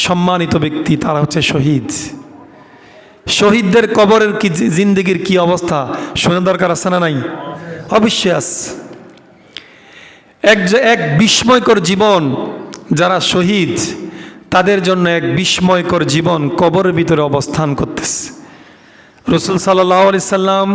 সম্মানিত ব্যক্তি তারা হচ্ছে শহীদ। শহীদদের কবরের কি জিন্দেগির কি অবস্থা শোনার দরকার আছে না নাই? অবশ্যই আছে। এক বিস্ময়কর জীবন যারা শহীদ, তাদের জন্য এক বিস্ময়কর জীবন কবরের ভিতরে অবস্থান করতেছে। রাসূল সাল্লাল্লাহু আলাইহি সাল্লাম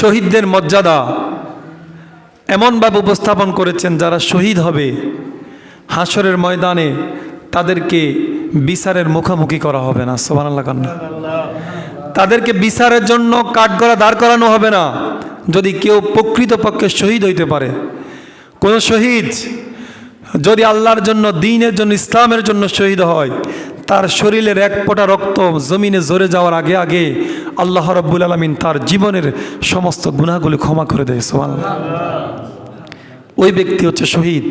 শহীদদের মর্যাদা এমনভাবে উপস্থাপন করেছেন, যারা শহীদ হবে হাসরের ময়দানে তাদেরকে বিচারের মুখোমুখি করা হবে না। সুবহানাল্লাহ। তাদেরকে বিচারের জন্য কাঠগড়া দাঁড় করানো হবে না। যদি কেউ প্রকৃতপক্ষে শহীদ হইতে পারে, কোন শহীদ যদি আল্লাহর জন্য, দ্বীনের জন্য, ইসলামের জন্য শহীদ হয়, তার শরীরের এক ফোঁটা রক্ত জমিনে ঝরে যাওয়ার আগে আগে আল্লাহ রাব্বুল আলামিন তার জীবনের সমস্ত গুনাহগুলো ক্ষমা করে দেয়। সুবহানাল্লাহ। ওই ব্যক্তি হচ্ছে শহীদ।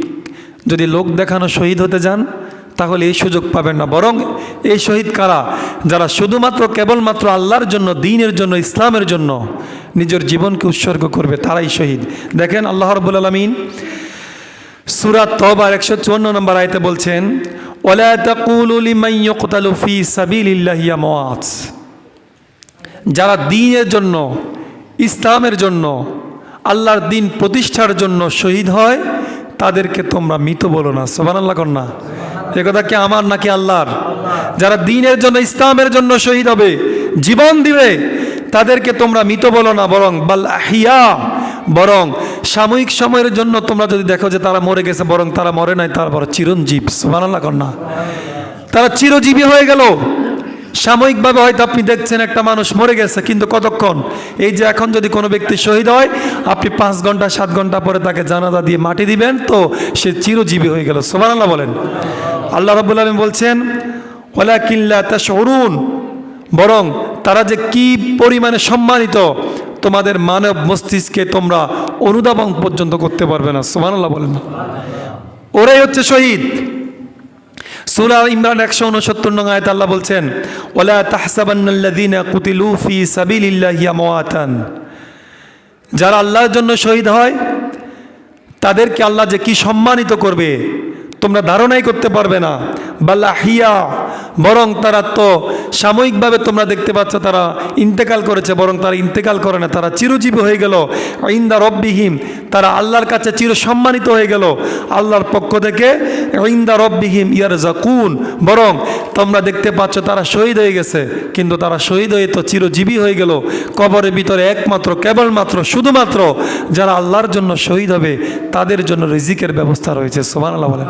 যদি লোক দেখানো শহীদ হতে যান তাহলে এই সুযোগ পাবেন না। বরং এই শহীদ কারা? যারা শুধুমাত্র কেবলমাত্র আল্লাহর জন্য, দ্বীনের জন্য, ইসলামের জন্য নিজের জীবনকে উৎসর্গ করবে, তারাই শহীদ। দেখেন আল্লাহ রাব্বুল আলামিন সূরা তাওবার 154 নম্বর আয়াতে বলছেন, ওয়ালা তাকুলু লিমান ইউকতালু ফি সাবিলিল্লাহি আমওয়াত। যারা দ্বীনের জন্য, ইসলামের জন্য, আল্লাহর দ্বীন প্রতিষ্ঠার জন্য শহীদ হয়, তাদেরকে তোমরা মৃত বলো না। সুবহানাল্লাহ। কর না, এ কথা কি আমার নাকি আল্লাহর? যারা দ্বীনের জন্য, ইসলামের জন্য শহীদ হবে, জীবন দিবে, তাদেরকে তোমরা মৃত বলো না, বরং বাল আহিয়া, বরং সাময়িক সময়ের জন্য তোমরা যদি দেখো যে তারা মরে গেছে, বরং তারা মরে নাই, তারা বড় চিরঞ্জীব। সুবহানাল্লাহ। কর না, তারা চিরজীবী হয়ে গেল। সাময়িকভাবে হয়তো আপনি দেখছেন একটা মানুষ মরে গেছে, কিন্তু কতক্ষণ? এই যে এখন যদি কোনো ব্যক্তি শহীদ হয়, আপনি 5 ঘন্টা 7 ঘন্টা পরে তাকে জানাজা দিয়ে মাটি দিবেন, তো সে চিরজীবী হয়ে গেল। সুবহানাল্লাহ বলেন। আল্লাহ রাব্বুল আলামিন বলছেন, ওয়ালাকিন লা তাশউরুন, বরং তারা যে কি পরিমাণে সম্মানিত তোমাদের মানব মস্তিষ্কে তোমরা অনুধাবন পর্যন্ত করতে পারবে না। সুবহানাল্লাহ বলেন। ওরাই হচ্ছে শহীদ। সূরা ইমরান 169 নং আয়াতে আল্লাহ বলছেন, ওয়ালা তাহসাবান্নাল্লাযীনা কুতিলু ফি সাবিলিল্লাহি আমওয়াতান। যারা আল্লাহর জন্য শহীদ হয় তাদেরকে আল্লাহ যে কি সম্মানিত করবে তোমরা ধারণাই করতে পারবে না। বাল আহিয়া, বরং তারা তো সাময়িকভাবে তোমরা দেখতে পাচ্ছ তারা ইন্তেকাল করেছে, বরং তারা ইন্তেকাল করে না, তারা চিরজীবী হয়ে গেল। ইনদা রব্বিহিম, তারা আল্লাহর কাছে চির সম্মানিত হয়ে গেল আল্লাহর পক্ষ থেকে। ইনদা রব্বিহিম ইয়ারজাকুন, বরং তোমরা দেখতে পাচ্ছ তারা শহীদ হয়ে গেছে, কিন্তু তারা শহীদ হয়ে তো চিরজীবী হয়ে গেল। কবরের ভিতরে একমাত্র, কেবলমাত্র, শুধুমাত্র যারা আল্লাহর জন্য শহীদ হবে তাদের জন্য রিজিকের ব্যবস্থা রয়েছে। সুবহানাল্লাহ বলেন।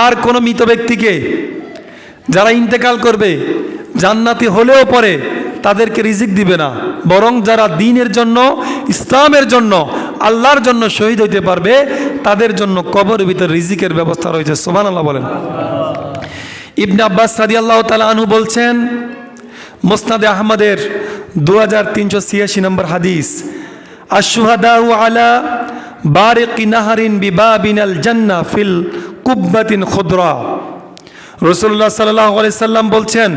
আর কোন মৃত ব্যক্তিকে যারা ইন্তেকাল করবে জান্নাতি হলেও পরে তাদেরকে রিজিক দিবে না, বরং যারা দ্বীনের জন্য, ইসলামের জন্য, আল্লাহর জন্য শহীদ হইতে পারবে তাদের জন্য কবরের ভিতরে রিজিকের ব্যবস্থা রয়েছে। সুবহানাল্লাহ বলেন। ইবনে আব্বাস রাদিয়াল্লাহু তাআলা আনহু বলছেন, মুসনাদে আহমদের 2386 নম্বর হাদিস, আশ-শুহাদাউ আলা বারিকি নাহারিন বিবাবিনাল জান্নাহ ফিল কুব্বাতিন খুদরা। রাসূলুল্লাহ সাল্লাল্লাহু আলাইহি সাল্লাম বলছেন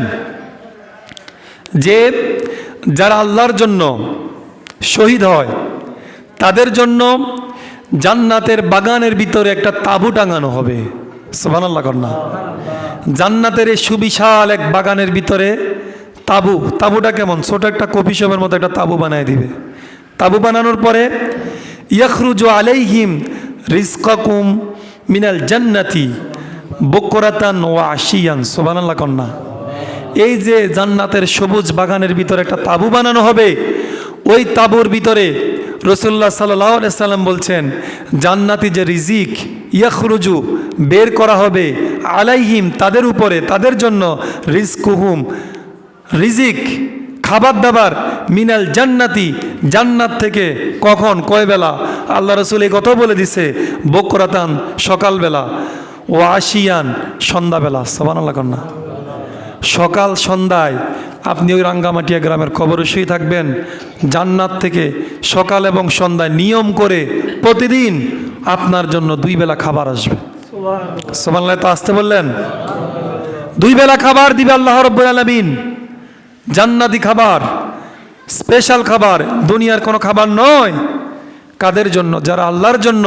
যে যারা আল্লাহর জন্য শহীদ হয় তাদের জন্য জান্নাতের বাগানের ভিতরে একটা তাঁবু টাঙানো হবে। সুবহানাল্লাহ। কর না, জান্নাতের এই সুবিশাল এক বাগানের ভিতরে তাঁবু। তাঁবুটা কেমন? ছোট একটা কফি শপের মতো একটা তাঁবু বানায় দিবে। তাঁবু বানানোর পরে ইয়াখরুজু আলাইহিম রিজকাকুম মিনাল জান্নাতি বুকরাতান ওয়া আশিয়ান। সুবহানাল্লাহ। কর না, এই যে জান্নাতের সবুজ বাগানের ভিতরে একটা তাঁবু বানানো হবে, ওই তাঁবুর ভিতরে রাসূলুল্লাহ সাল্লাল্লাহু আলাইহি সাল্লাম বলছেন জান্নাতি যে রিজিক ইয়াখরুজু বের করা হবে, আলাইহিম তাদের উপরে, তাদের জন্য, রিজকুহুম রিজিক খাবার দাবার, মিনাল জান্নাতি জান্নাত থেকে। কখন? কয় বেলা? আল্লাহ রাসূল এই কথা বলে দিছে, বকরাতান সকালবেলা, ও আশিয়ান সন্ধ্যাবেলা। সুবহানাল্লাহ। কর না, সকাল সন্ধ্যায় আপনি ওই রাঙ্গামাটিয়া গ্রামের কবরে শুয়ে থাকবেন, জান্নাত থেকে সকাল এবং সন্ধ্যায় নিয়ম করে প্রতিদিন আপনার জন্য 2 বেলা খাবার আসবে। সুবহানাল্লাহ। তো আসতে বললেন, 2 বেলা খাবার দিবে আল্লাহ রাব্বুল আলামিন, জান্নাতি খাবার, স্পেশাল খাবার, দুনিয়ার কোনো খাবার নয়। কাদের জন্য? যারা আল্লাহর জন্য,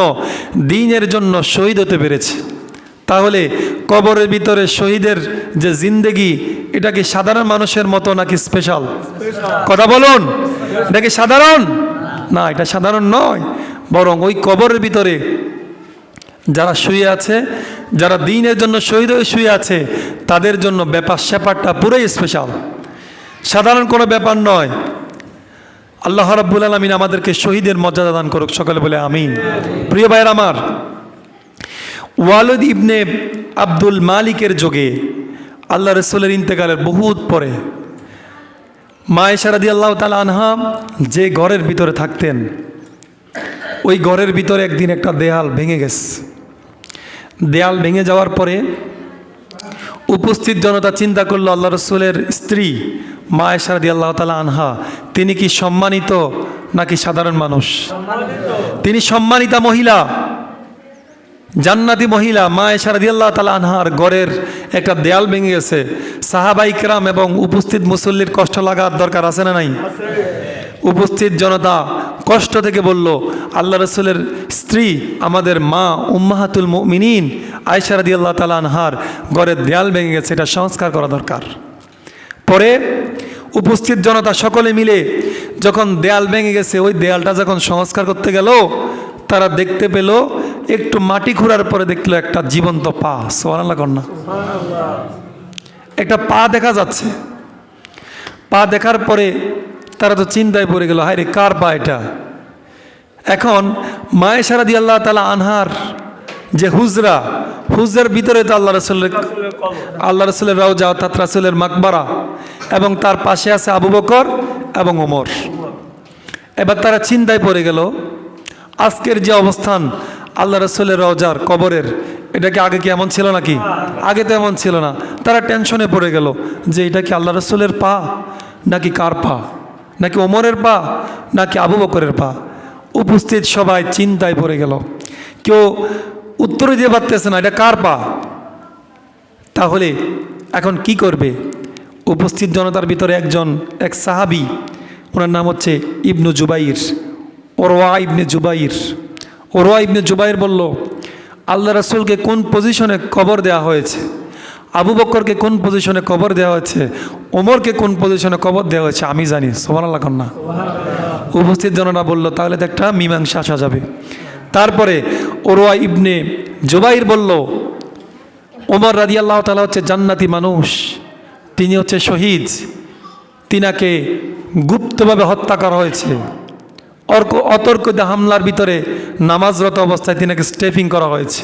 দ্বীনের জন্য শহীদ হতে পেরেছে তাহলে কবরের ভিতরে শহীদের যে জিন্দেগি, এটা কি সাধারণ মানুষের মতো নাকি স্পেশাল? কথা বলুন, এটা কি সাধারণ? না, এটা সাধারণ নয়, বরং ওই কবরের ভিতরে যারা শুয়ে আছে, যারা দ্বীনের জন্য শহীদ হয়ে শুয়ে আছে, তাদের জন্য ব্যাপারটা পুরোই স্পেশাল, সাধারণ কোনো ব্যাপার নয়। আল্লাহ রাব্বুল আলামিন আমাদেরকে শহীদের মর্যাদা দান করুক, সকলে বলে আমিন। প্রিয় ভাইয়ের আমার, ওয়ালিদ ইবনে আব্দুল মালিকের যুগে আল্লাহ রসুলের ইন্তেকালের বহুত পরে মা আয়েশা রাদিয়াল্লাহু তাআলা আনহা যে ঘরের ভিতরে থাকতেন, ওই ঘরের ভিতরে একদিন একটা দেয়াল ভেঙে গেছে। দেয়াল ভেঙে যাওয়ার পরে উপস্থিত জনতা চিন্তা করলো, আল্লাহ রসুলের স্ত্রী মা আয়েশা রাদিয়াল্লাহু তাআলা আনহা তিনি কি সম্মানিত নাকি সাধারণ মানুষ? তিনি সম্মানিতা মহিলা, জান্নাতি মহিলা। মা আয়েশা রাদিয়াল্লাহু তাআলা আনহার ঘরের একটা দেয়াল ভেঙে গেছে। সাহাবায়ে কেরাম এবং উপস্থিত মুসল্লির কষ্ট লাগার দরকার আছে না নাই? উপস্থিত জনতা কষ্ট থেকে বলল, আল্লাহ রসুলের স্ত্রী আমাদের মা উম্মাহাতুল মুমিনিন আয়েশা রাদিয়াল্লাহু তাআলা আনহার ঘরের দেয়াল ভেঙে গেছে, এটা সংস্কার করা দরকার। পরে উপস্থিত জনতা সকলে মিলে যখন দেয়াল ভেঙে গেছে, ওই দেয়ালটা যখন সংস্কার করতে গেল, তারা দেখতে পেল একটু মাটি খুঁড়ার পরে দেখলো একটা জীবন্ত পা। সুবহানাল্লাহ কন্যা, একটা পা দেখা যাচ্ছে। পা দেখার পরে তারা তো চিন্তায় পড়ে গেল, হায় রে, কার পা এটা? এখন মা আয়েশা রাদিয়াল্লাহু তাআলা আনহার যে হুজরার ভিতরে তো আল্লাহ রসুলের রওজা অর্থাৎ রাসূলের মাকবারা, এবং তার পাশে আছে আবু বকর এবং ওমর। এবার তারা চিন্তায় পড়ে গেল, আজকের যে অবস্থান আল্লাহ রসুলের রওজার কবরের, এটা কি আগে কি এমন ছিল নাকি? আগে তো এমন ছিল না। তারা টেনশনে পড়ে গেল যে এটা কি আল্লাহ রসুলের পা নাকি কার পা, নাকি ওমরের পা নাকি আবু বকরের পা? উপস্থিত সবাই চিন্তায় পড়ে গেল, কেউ উত্তর দিতে পারতেছে না এটা কার পা। তাহলে এখন কি করবে? উপস্থিত জনতার ভিতরে এক সাহাবী, ওনার নাম হচ্ছে ইবনু জুবাইর, ওরওয়া ইবনে জুবাইর বলল, আল্লাহ রাসূলকে কোন পজিশনে কবর দেওয়া হয়েছে, আবু বকরকে কোন পজিশনে কবর দেওয়া হয়েছে, ওমরকে কোন পজিশনে কবর দেওয়া হয়েছে আমি জানি। সুবহানাল্লাহ কন্যা। উপস্থিত জনরা বলল, তাহলে তো একটা মীমাংসা আসা যাবে। তারপরে ওরওয়া ইবনে জুবাইর বলল, ওমর রাদিয়াল্লাহু তাআলা হচ্ছে জান্নাতি মানুষ, তিনি হচ্ছে শহীদ, তিনাকে গুপ্তভাবে হত্যা করা হয়েছে। অতর্কিত হামলার ভিতরে নামাজরত অবস্থায় তিনাকে স্টেপিং করা হয়েছে।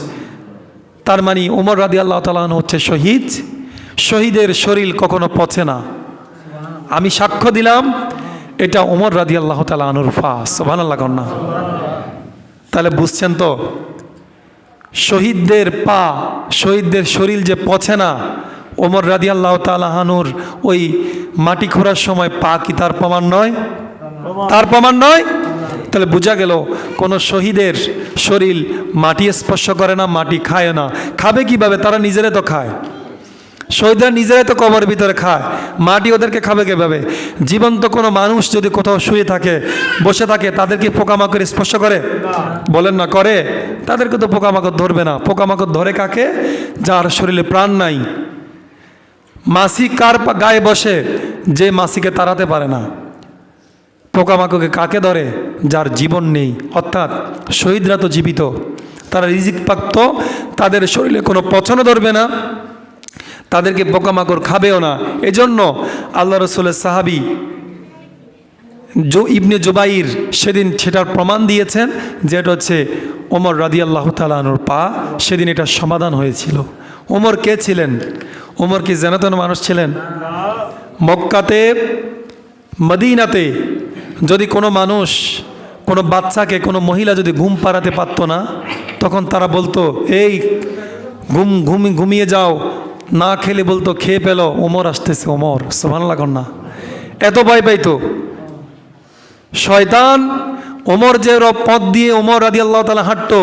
তার মানে ওমর রাদিয়াল্লাহু তাআলা হচ্ছে শহীদ। শহীদের শরীর কখনো পচে না। আমি সাক্ষ্য দিলাম এটা ওমর রাদিয়াল্লাহু তাআলা আনহুর পা। সুবহানাল্লাহ কন্যা। তাহলে বুঝছেন তো, শহীদদের পা, শহীদদের শরীর যে পচে না, ওমর রাদিয়াল্লাহু তাআলা আনহুর ওই মাটি খোঁড়ার সময় পা কি তার প্রমাণ নয়? তার প্রমাণ নয়? তাহলে বোঝা গেল কোনো শহীদের শরীর মাটি স্পর্শ করে না, মাটি খায় না। খাবে কিভাবে? তারা নিজেরাই তো খায়। শহীদরা নিজেরাই তো কবরের ভিতরে খায়, মাটি ওদেরকে খাবে কিভাবে? জীবন্ত কোনো মানুষ যদি কোথাও শুয়ে থাকে, বসে থাকে, তাদেরকে পোকামাকড় স্পর্শ করে? বলেন না করে? তাদেরকে তো পোকামাকড় ধরবে না। পোকামাকড় ধরে কাকে? যার শরীরে প্রাণ নাই। মাছি কার গায়ে বসে? যে মাছিকে তাড়াতে পারে না। পোকামাকড়কে কাকে ধরে? যার জীবন নেই। অর্থাৎ শহীদরা তো জীবিত, তারা রিজিক প্রাপ্ত, তাদের শরীরে কোনো পচনও ধরবে না, তাদেরকে পোকামাকড় খাবেও না। এজন্য আল্লাহ রসুলের সাহাবী ইবনে জুবাইর সেদিন সেটার প্রমাণ দিয়েছেন যে এটা হচ্ছে ওমর রাদিয়াল্লাহু তাআলা আনহুর পা। সেদিন এটা সমাধান হয়েছিল। ওমর কে ছিলেন? ওমর কি জানাতেন মানুষ ছিলেন? মক্কাতে, মদিনাতে যদি কোনো মানুষ, কোনো বাচ্চাকে, কোনো মহিলা যদি ঘুম পাড়াতে পারত না, তখন তারা বলতো, এই ঘুমিয়ে যাও। না খেলে বলতো, খেয়ে পেল, ওমর আসতেছে, ওমর। সুবহানাল্লাহ কন্যা। এত ভয় পাইতো শয়তান। ওমর যে পথ দিয়ে ওমর রাদিয়াল্লাহু তাআলা হাঁটতো,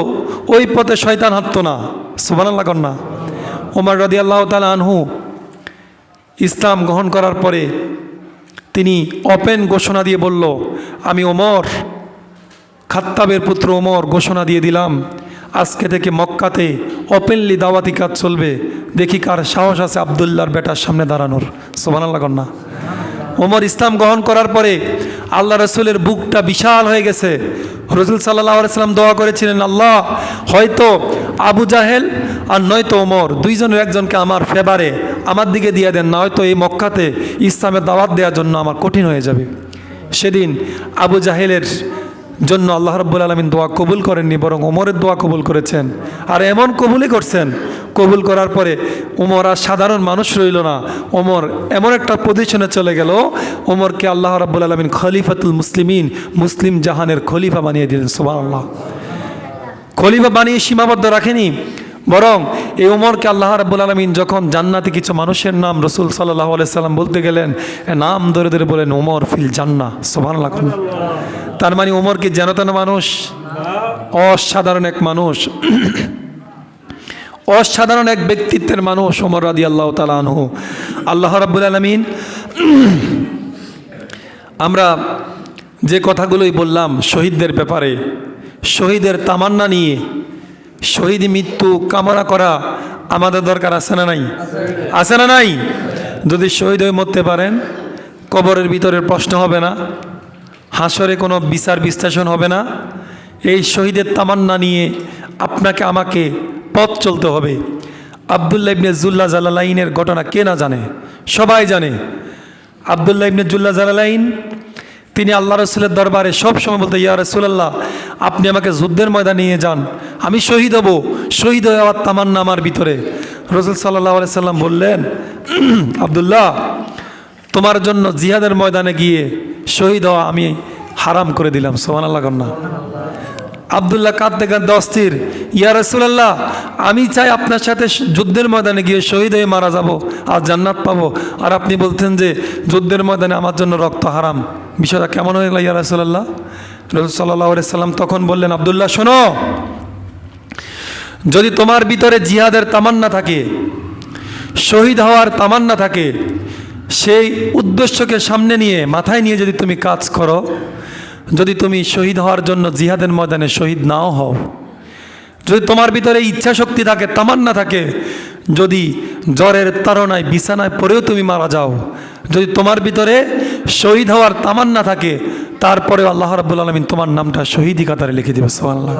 ওই পথে শয়তান হাঁটতো না। সুবহানাল্লাহ কন্যা। ওমর রাদিয়াল্লাহু তাআলা আনহু ইসলাম গ্রহণ করার পরে তিনি ওপেন ঘোষণা দিয়ে বলল, আমি ওমর, খাত্তাবের পুত্র ওমর, ঘোষণা দিয়ে দিলাম আজকে থেকে মক্কাতে ওপেনলি দাওয়াতি কাজ চলবে, দেখি কার সাহস আছে আবদুল্লাহর বেটার সামনে দাঁড়ানোর। সুবহানাল্লাহ কন্যা। ওমর ইসলাম গ্রহণ করার পরে আল্লাহ রসুলের বুকটা বিশাল হয়ে গেছে। রসুল সাল্লাল্লাহু আলাইহি সাল্লাম দোয়া করেছিলেন, আল্লাহ হয়তো আবু জাহেল আর নয়তো ওমর দুইজনের একজনকে আমার ফেভারে আমার দিকে দিয়ে দেন, না হয়তো এই মক্কাতে ইসলামের দাওয়াত দেওয়ার জন্য আমার কঠিন হয়ে যাবে। সেদিন আবু জাহেলের জন্য আল্লাহ রাব্বুল আলামিন দোয়া কবুল করেননি, বরং ওমরের দোয়া কবুল করেছেন। আর এমন কবুলই করছেন, কবুল করার পরে ওমর আর সাধারণ মানুষ রইল না, ওমর এমন একটা পজিশনে চলে গেল, ওমরকে আল্লাহ রাব্বুল আলামিন খলিফাতুল মুসলিমিন, মুসলিম জাহানের খলিফা বানিয়ে দিলেন। সুবহানাল্লাহ। খলিফা বানিয়ে সীমাবদ্ধ রাখেনি, বরং এই ওমরকে আল্লাহ রাব্বুল আলামিন যখন জান্নাতে কিছু মানুষের নাম রাসূল সাল্লাল্লাহু আলাইহি সাল্লাম বলতে গেলেন, নাম ধরে ধরে বলেন ওমর ফিল জান্নাহ। সুবহানাল্লাহ। তার মানে ওমর কি যেন তেন মানুষ? অসাধারণ এক মানুষ, অসাধারণ এক ব্যক্তিত্বের মানুষ ওমর রাদিয়াল্লাহু তাআলা আনহু। আল্লাহ রাব্বুল আলামিন আমরা যে কথাগুলোই বললাম শহীদদের ব্যাপারে, শহীদের তামান্না নিয়ে, শহীদ মৃত্যু কামনা করা আমাদের দরকার আছে না নাই? আছে না নাই? যদি শহীদ হয়ে মরতে পারেন, কবরের ভিতরের প্রশ্ন হবে না, হাসরে কোনো বিচার বিশ্লেষণ হবে না। এই শহীদের তামান্না নিয়ে আপনাকে আমাকে পথ চলতে হবে। আব্দুল্লাহ ইবনে জুল্লা জালালাইনের ঘটনা কে না জানে? সবাই জানে। আব্দুল্লাহ ইবনে জুল্লা জালালাইন তিনি আল্লাহ রসুলের দরবারে সব সময় বলতে, ইয়া রাসূলুল্লাহ আপনি আমাকে যুদ্ধের ময়দানে নিয়ে যান, আমি শহীদ হব, শহীদ হয়ে যাওয়ার তামান্না আমার ভিতরে। রাসূল সাল্লাল্লাহু আলাইহি সাল্লাম বললেন, আব্দুল্লাহ তোমার জন্য জিহাদের ময়দানে গিয়ে শহীদ হওয়া আমি হারাম করে দিলাম। সুবহানাল্লাহ কন্যা। আব্দুল্লাহ কাঁদতে কাঁদতে অস্থির, ইয়া রাসূলুল্লাহ আমি চাই আপনার সাথে যুদ্ধের ময়দানে গিয়ে শহীদ হয়ে মারা যাব আর জান্নাত পাবো, আর আপনি বলতেন যে যুদ্ধের ময়দানে আমার জন্য রক্ত হারাম, বিষয়টা কেমন হয়ে গেল ইয়া রাসূলুল্লাহ? রাসূল সাল্লাল্লাহু আলাইহি সাল্লাম তখন বললেন, আব্দুল্লাহ শোনো, যদি তোমার ভিতরে জিহাদের তামান্না থাকে, শহীদ হওয়ার তামান্না থাকে, সেই উদ্দেশ্যকে সামনে নিয়ে মাথায় নিয়ে যদি তুমি কাজ করো, যদি তুমি শহীদ হওয়ার জন্য জিহাদের ময়দানে শহীদ নাও হও, যদি তোমার ভিতরে ইচ্ছা শক্তি থাকে, তামান্না থাকে, যদি জ্বরের তাড়নায় বিছানায় পড়েও তুমি মারা যাও, যদি তোমার ভিতরে শহীদ হওয়ার তামান্না থাকে, তারপরে আল্লাহ রাব্বুল আলামিন তোমার নামটা শহীদি কাতারে লিখে দেবে। সুবহানাল্লাহ।